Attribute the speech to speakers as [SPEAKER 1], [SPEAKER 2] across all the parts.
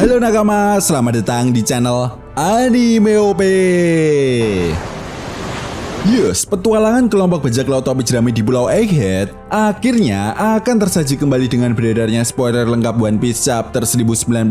[SPEAKER 1] Halo nakama, selamat datang di channel Anime OP. Yes, petualangan kelompok bajak laut topi jerami di Pulau Egghead akhirnya akan tersaji kembali dengan beredarnya spoiler lengkap One Piece chapter 1095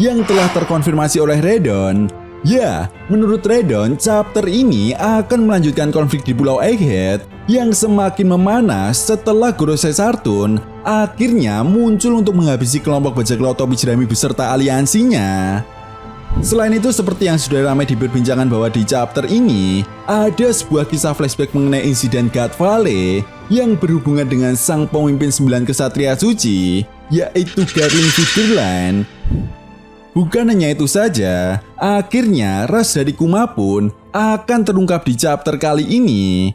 [SPEAKER 1] yang telah terkonfirmasi oleh Redon. Ya, menurut Redon, chapter ini akan melanjutkan konflik di Pulau Egghead yang semakin memanas setelah Gorosei Sartun akhirnya muncul untuk menghabisi kelompok bajak laut topi jerami beserta aliansinya. Selain itu, seperti yang sudah ramai diperbincangan bahwa di chapter ini ada sebuah kisah flashback mengenai insiden God Valley yang berhubungan dengan sang pemimpin 9 kesatria suci, yaitu Garling Fiderland. Bukan hanya itu saja, akhirnya ras dari Kuma pun akan terungkap di chapter kali ini.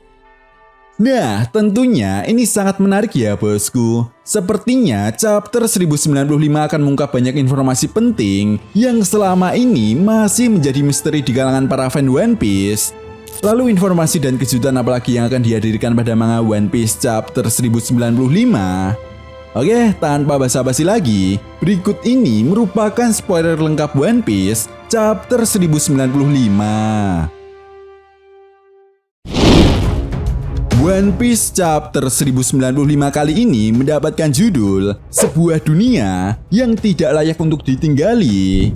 [SPEAKER 1] Nah, tentunya ini sangat menarik ya bosku. Sepertinya chapter 1095 akan mengungkap banyak informasi penting yang selama ini masih menjadi misteri di kalangan para fan One Piece. Lalu informasi dan kejutan apalagi yang akan dihadirkan pada manga One Piece chapter 1095? Oke, tanpa basa-basi lagi, berikut ini merupakan spoiler lengkap One Piece chapter 1095. One Piece chapter 1095 kali ini mendapatkan judul Sebuah Dunia yang Tidak Layak Untuk Ditinggali.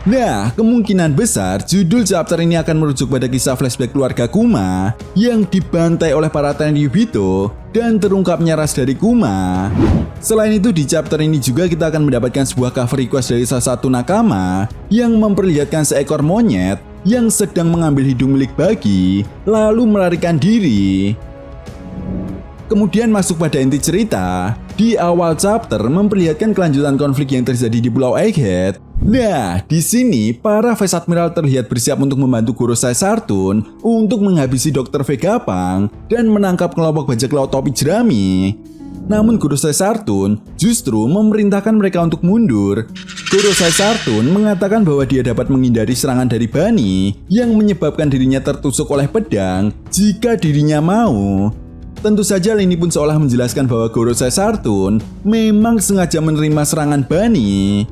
[SPEAKER 1] Nah, kemungkinan besar judul chapter ini akan merujuk pada kisah flashback keluarga Kuma yang dibantai oleh para Tenryubito dan terungkapnya ras dari Kuma. Selain itu, di chapter ini juga kita akan mendapatkan sebuah cover request dari salah satu nakama yang memperlihatkan seekor monyet yang sedang mengambil hidung milik Buggy lalu melarikan diri. Kemudian masuk pada inti cerita, di awal chapter memperlihatkan kelanjutan konflik yang terjadi di Pulau Egghead. Nah, di sini para Vice Admiral terlihat bersiap untuk membantu Gorosei Sartun untuk menghabisi Dr. Vegapunk dan menangkap kelompok bajak laut topi jerami. Namun Gorosei Sartun justru memerintahkan mereka untuk mundur. Gorosei Sartun mengatakan bahwa dia dapat menghindari serangan dari Bani yang menyebabkan dirinya tertusuk oleh pedang jika dirinya mau. Tentu saja ini pun seolah menjelaskan bahwa Gorosei Sartun memang sengaja menerima serangan Bani.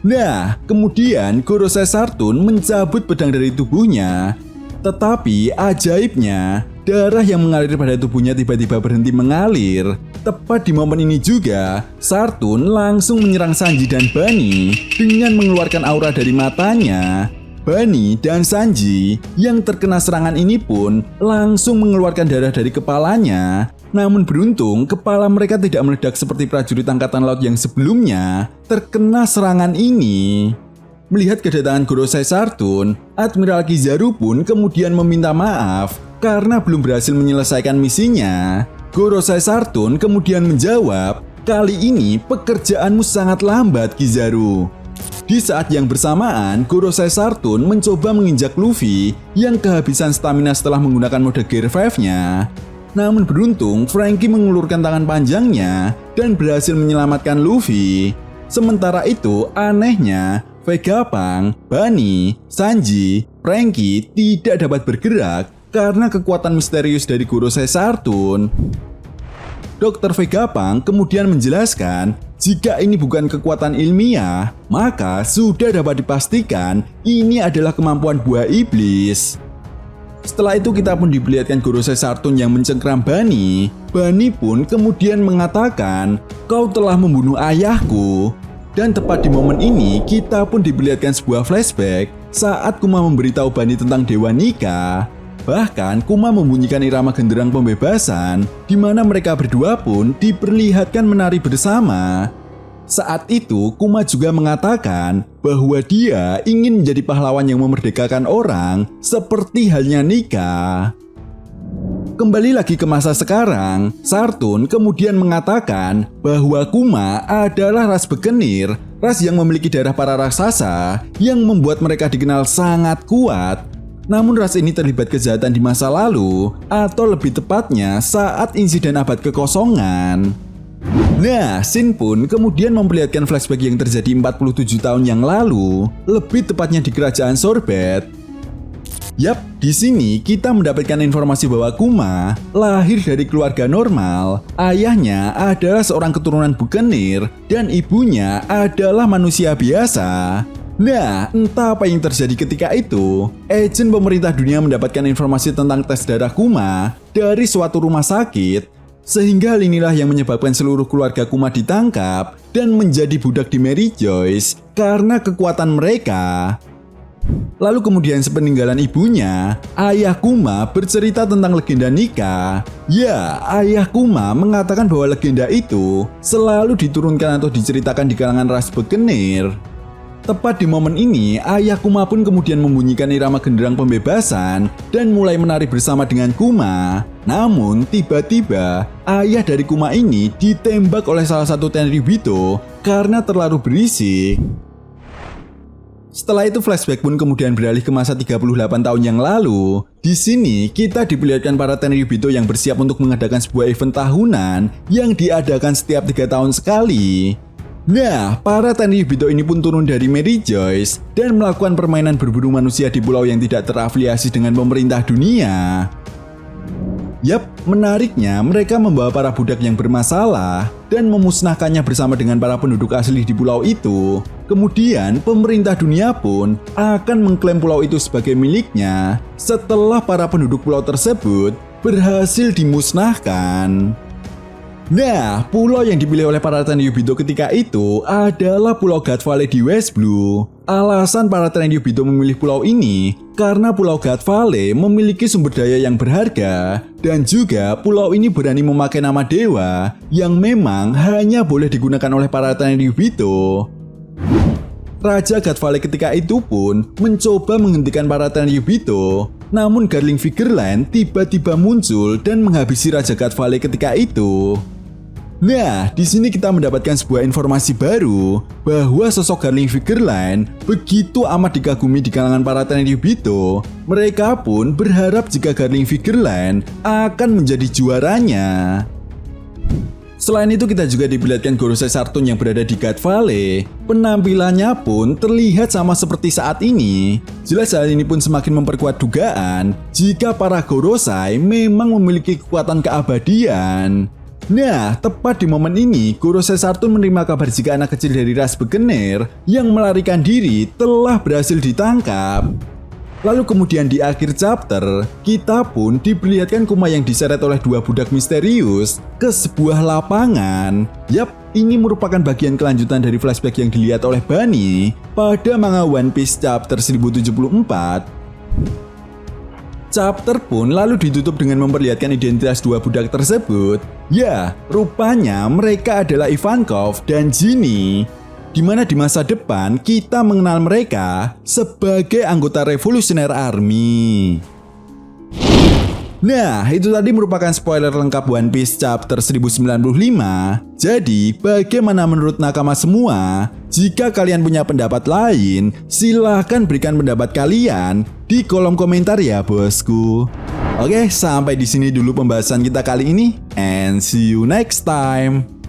[SPEAKER 1] Nah, kemudian Gorosei Sartun mencabut pedang dari tubuhnya. Tetapi ajaibnya, darah yang mengalir pada tubuhnya tiba-tiba berhenti mengalir. Tepat di momen ini juga, Sartun langsung menyerang Sanji dan Bani dengan mengeluarkan aura dari matanya. Bani dan Sanji yang terkena serangan ini pun langsung mengeluarkan darah dari kepalanya. Namun beruntung, kepala mereka tidak meledak seperti prajurit angkatan laut yang sebelumnya terkena serangan ini. Melihat kedatangan Gorosei Sartun, Admiral Kizaru pun kemudian meminta maaf karena belum berhasil menyelesaikan misinya. Gorosei Sartun kemudian menjawab, "Kali ini pekerjaanmu sangat lambat, Kizaru." Di saat yang bersamaan, Gorosei Sartun mencoba menginjak Luffy yang kehabisan stamina setelah menggunakan mode Gear 5-nya. Namun beruntung, Franky mengulurkan tangan panjangnya dan berhasil menyelamatkan Luffy. Sementara itu, anehnya, Vegapunk, Bani, Sanji, Franky tidak dapat bergerak karena kekuatan misterius dari Gorosei Sartun. Dr. Vegapunk kemudian menjelaskan, jika ini bukan kekuatan ilmiah, maka sudah dapat dipastikan ini adalah kemampuan buah iblis. Setelah itu kita pun diperlihatkan Gorosei Sartun yang mencengkram Bani. Bani pun kemudian mengatakan, "Kau telah membunuh ayahku." Dan tepat di momen ini kita pun diperlihatkan sebuah flashback saat Kuma memberitahu Bani tentang Dewa Nika. Bahkan Kuma membunyikan irama genderang pembebasan di mana mereka berdua pun diperlihatkan menari bersama. Saat itu Kuma juga mengatakan bahwa dia ingin menjadi pahlawan yang memerdekakan orang seperti halnya Nika. Kembali lagi ke masa sekarang, Sartun kemudian mengatakan bahwa Kuma adalah ras Bekenir, ras yang memiliki darah para raksasa yang membuat mereka dikenal sangat kuat. Namun ras ini terlibat kejahatan di masa lalu, atau lebih tepatnya saat insiden abad kekosongan. Nah, Shin pun kemudian memperlihatkan flashback yang terjadi 47 tahun yang lalu, lebih tepatnya di kerajaan Sorbet. Yap, di sini kita mendapatkan informasi bahwa Kuma lahir dari keluarga normal. Ayahnya adalah seorang keturunan bukanir dan ibunya adalah manusia biasa. Nah, entah apa yang terjadi ketika itu, agen pemerintah dunia mendapatkan informasi tentang tes darah Kuma dari suatu rumah sakit, sehingga hal inilah yang menyebabkan seluruh keluarga Kuma ditangkap dan menjadi budak di Mary Joyce karena kekuatan mereka. Lalu kemudian sepeninggalan ibunya, ayah Kuma bercerita tentang legenda Nika. Ya, ayah Kuma mengatakan bahwa legenda itu selalu diturunkan atau diceritakan di kalangan ras Buccaneer. Tepat di momen ini, ayah Kuma pun kemudian membunyikan irama genderang pembebasan dan mulai menari bersama dengan Kuma. Namun, tiba-tiba ayah dari Kuma ini ditembak oleh salah satu Tenryubito karena terlalu berisik. Setelah itu flashback pun kemudian beralih ke masa 38 tahun yang lalu. Di sini kita diperlihatkan para Tenryubito yang bersiap untuk mengadakan sebuah event tahunan yang diadakan setiap 3 tahun sekali. Nah, para Tenryubito ini pun turun dari Mary Joyce dan melakukan permainan berburu manusia di pulau yang tidak terafiliasi dengan pemerintah dunia. Yap, menariknya mereka membawa para budak yang bermasalah dan memusnahkannya bersama dengan para penduduk asli di pulau itu. Kemudian pemerintah dunia pun akan mengklaim pulau itu sebagai miliknya setelah para penduduk pulau tersebut berhasil dimusnahkan. Nah, pulau yang dipilih oleh para Tenryubito ketika itu adalah Pulau God Valley di West Blue. Alasan para Tenryubito memilih pulau ini karena Pulau God Valley memiliki sumber daya yang berharga dan juga pulau ini berani memakai nama dewa yang memang hanya boleh digunakan oleh para Tenryubito. Raja God Valley ketika itu pun mencoba menghentikan para Tenryubito, namun Garling Figureland tiba-tiba muncul dan menghabisi Raja God Valley ketika itu. Nah, di sini kita mendapatkan sebuah informasi baru bahwa sosok Garling Figureland begitu amat dikagumi di kalangan para Tenryubito. Mereka pun berharap jika Garling Figureland akan menjadi juaranya. Selain itu kita juga diperlihatkan Gorosei Sartun yang berada di God Valley. Penampilannya pun terlihat sama seperti saat ini. Jelas hal ini pun semakin memperkuat dugaan jika para Gorosei memang memiliki kekuatan keabadian. Nah, tepat di momen ini, Gorosei Sartun menerima kabar jika anak kecil dari ras Buccaneer yang melarikan diri telah berhasil ditangkap. Lalu kemudian di akhir chapter, kita pun diperlihatkan Kuma yang diseret oleh dua budak misterius ke sebuah lapangan. Yap, ini merupakan bagian kelanjutan dari flashback yang dilihat oleh Bunny pada manga One Piece chapter 1074. Chapter pun lalu ditutup dengan memperlihatkan identitas dua budak tersebut. Ya, rupanya mereka adalah Ivankov dan Ginny, di mana di masa depan kita mengenal mereka sebagai anggota Revolutionary Army. Nah, itu tadi merupakan spoiler lengkap One Piece chapter 1095. Jadi, bagaimana menurut nakama semua? Jika kalian punya pendapat lain, silahkan berikan pendapat kalian di kolom komentar ya bosku. Oke, sampai di sini dulu pembahasan kita kali ini, and see you next time.